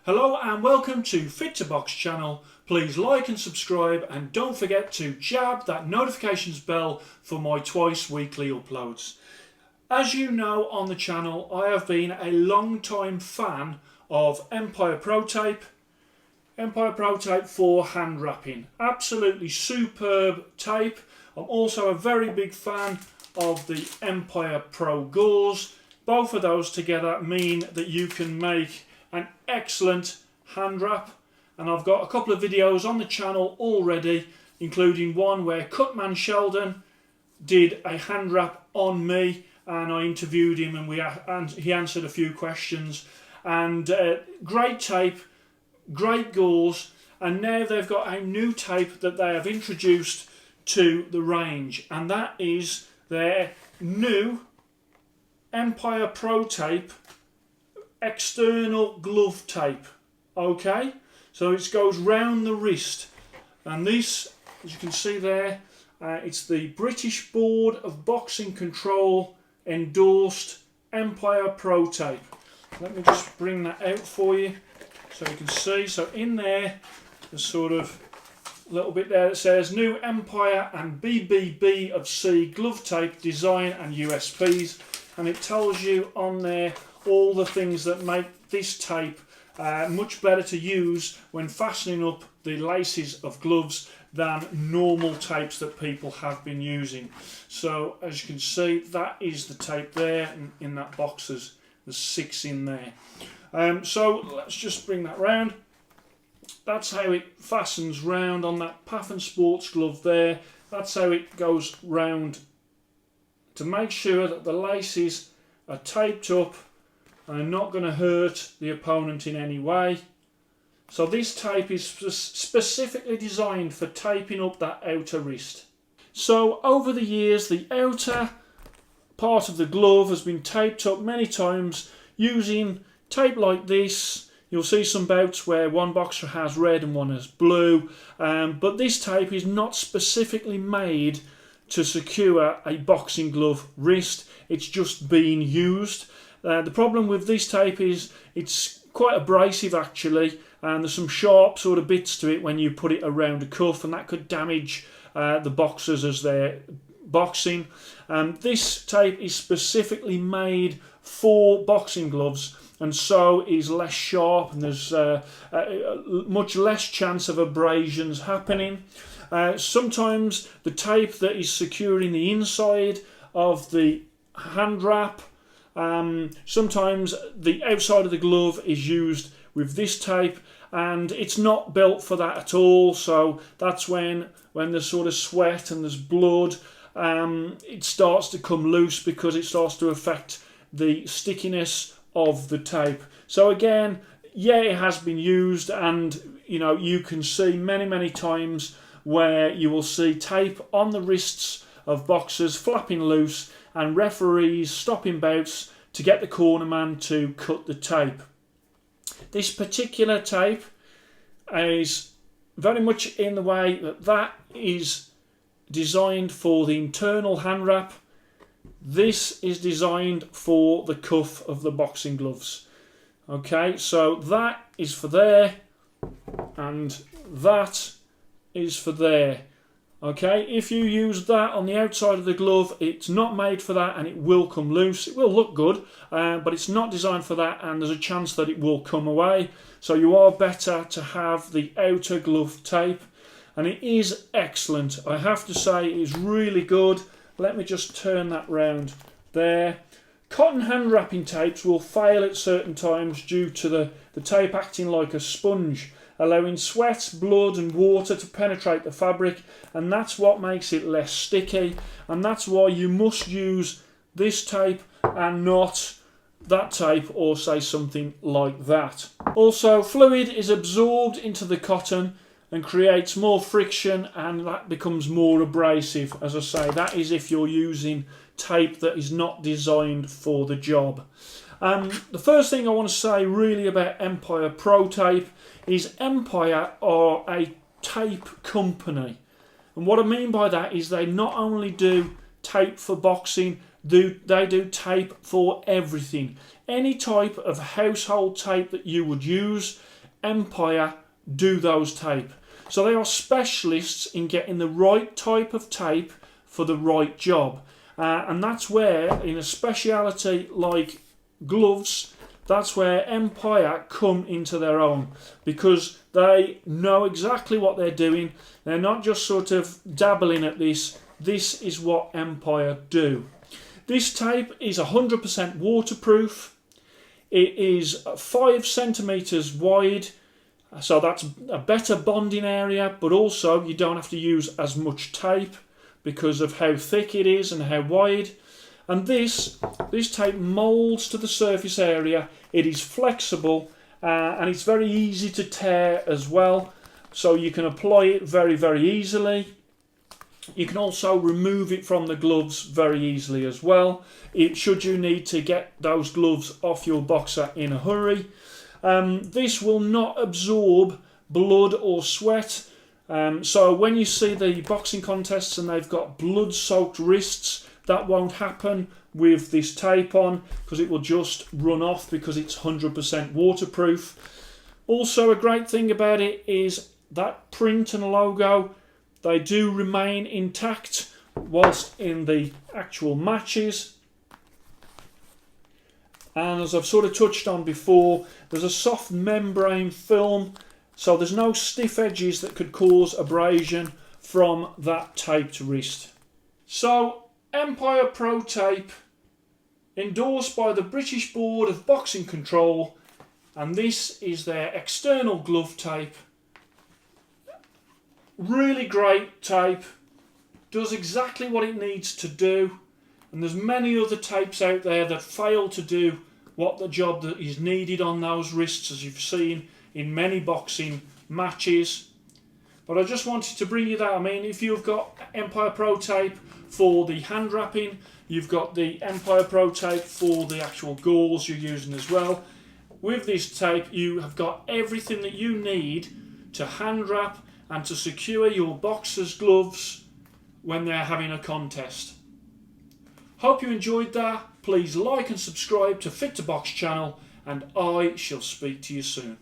Hello and welcome to Fit to Box channel. Please like and subscribe and don't forget to jab that notifications bell for my twice weekly uploads. As you know on the channel, I have been a long time fan of Empire Pro Tape. Empire Pro Tape for hand wrapping. Absolutely superb tape. I'm also a very big fan of the Empire Pro Gauze. Both of those together mean that you can make an excellent hand wrap, and I've got a couple of videos on the channel already, including one where Cutman Sheldon did a hand wrap on me and I interviewed him and he answered a few questions. And great tape, great gauze, and now they've got a new tape that they have introduced to the range, and that is their new Empire Pro Tape external glove tape. Okay, so it goes round the wrist, and this, as you can see there, it's the British Board of Boxing Control endorsed Empire Pro Tape. Let me just bring that out for you so you can see. So in there, there's sort of a little bit there that says new Empire and BBB of C glove tape design and USPs, and it tells you on there all the things that make this tape much better to use when fastening up the laces of gloves than normal tapes that people have been using. So as you can see, that is the tape there, and in that box there's 6 in there. So let's just bring that round. That's how it fastens round on that Paffin Sports glove there. That's how it goes round to make sure that the laces are taped up and are not going to hurt the opponent in any way. So this tape is specifically designed for taping up that outer wrist. So over the years, the outer part of the glove has been taped up many times using tape like this. You'll see some bouts where one boxer has red and one has blue, but this tape is not specifically made to secure a boxing glove wrist. It's just being used. The problem with this tape is it's quite abrasive actually, and there's some sharp sort of bits to it when you put it around a cuff, and that could damage the boxers as they're boxing. This tape is specifically made for boxing gloves, and so is less sharp, and there's much less chance of abrasions happening. Sometimes the tape that is securing the inside of the hand wrap, sometimes the outside of the glove is used with this tape, and it's not built for that at all. So that's when there's sort of sweat and there's blood, it starts to come loose because it starts to affect the stickiness of the tape. So again, yeah, it has been used, and you can see many times where you will see tape on the wrists of boxers flapping loose and referees stopping bouts to get the cornerman to cut the tape. This particular tape is very much in the way that is designed for the internal hand wrap. This is designed for the cuff of the boxing gloves. Okay, so that is for there, and that is for there. Okay, if you use that on the outside of the glove, it's not made for that and it will come loose. It will look good, but it's not designed for that, and there's a chance that it will come away. So you are better to have the outer glove tape, and it is excellent. I have to say it is really good. Let me just turn that round there. Cotton hand wrapping tapes will fail at certain times due to the tape acting like a sponge, allowing sweat, blood and water to penetrate the fabric, and that's what makes it less sticky, and that's why you must use this tape and not that tape, or say something like that. Also, fluid is absorbed into the cotton and creates more friction, and that becomes more abrasive. As I say, that is if you're using tape that is not designed for the job. The first thing I want to say really about Empire Pro Tape is Empire are a tape company, and what I mean by that is they not only do tape for boxing, they do tape for everything. Any type of household tape that you would use, Empire do those tape. So they are specialists in getting the right type of tape for the right job. And that's where, in a speciality like gloves, that's where Empire come into their own, because they know exactly what they're doing. They're not just sort of dabbling at this. This is what Empire do. This tape is 100% waterproof. It is 5 centimeters wide, so that's a better bonding area, but also you don't have to use as much tape because of how thick it is and how wide. And this tape molds to the surface area. It is flexible and it's very easy to tear as well, so you can apply it very, very easily. You can also remove it from the gloves very easily as well, should you need to get those gloves off your boxer in a hurry. This will not absorb blood or sweat. So when you see the boxing contests and they've got blood-soaked wrists, that won't happen with this tape on, because it will just run off because it's 100% waterproof. Also, a great thing about it is that print and logo, they do remain intact whilst in the actual matches. And as I've sort of touched on before, there's a soft membrane film, so there's no stiff edges that could cause abrasion from that taped wrist. So, Empire Pro Tape, endorsed by the British Board of Boxing Control, and this is their external glove tape. Really great tape, does exactly what it needs to do, and there's many other tapes out there that fail to do what the job that is needed on those wrists, as you've seen in many boxing matches. But I just wanted to bring you that. I mean, if you've got Empire Pro Tape for the hand wrapping, you've got the Empire Pro Tape for the actual gauze you're using as well. With this tape, you have got everything that you need to hand wrap and to secure your boxers' gloves when they're having a contest. Hope you enjoyed that. Please like and subscribe to Fit to Box channel, and I shall speak to you soon.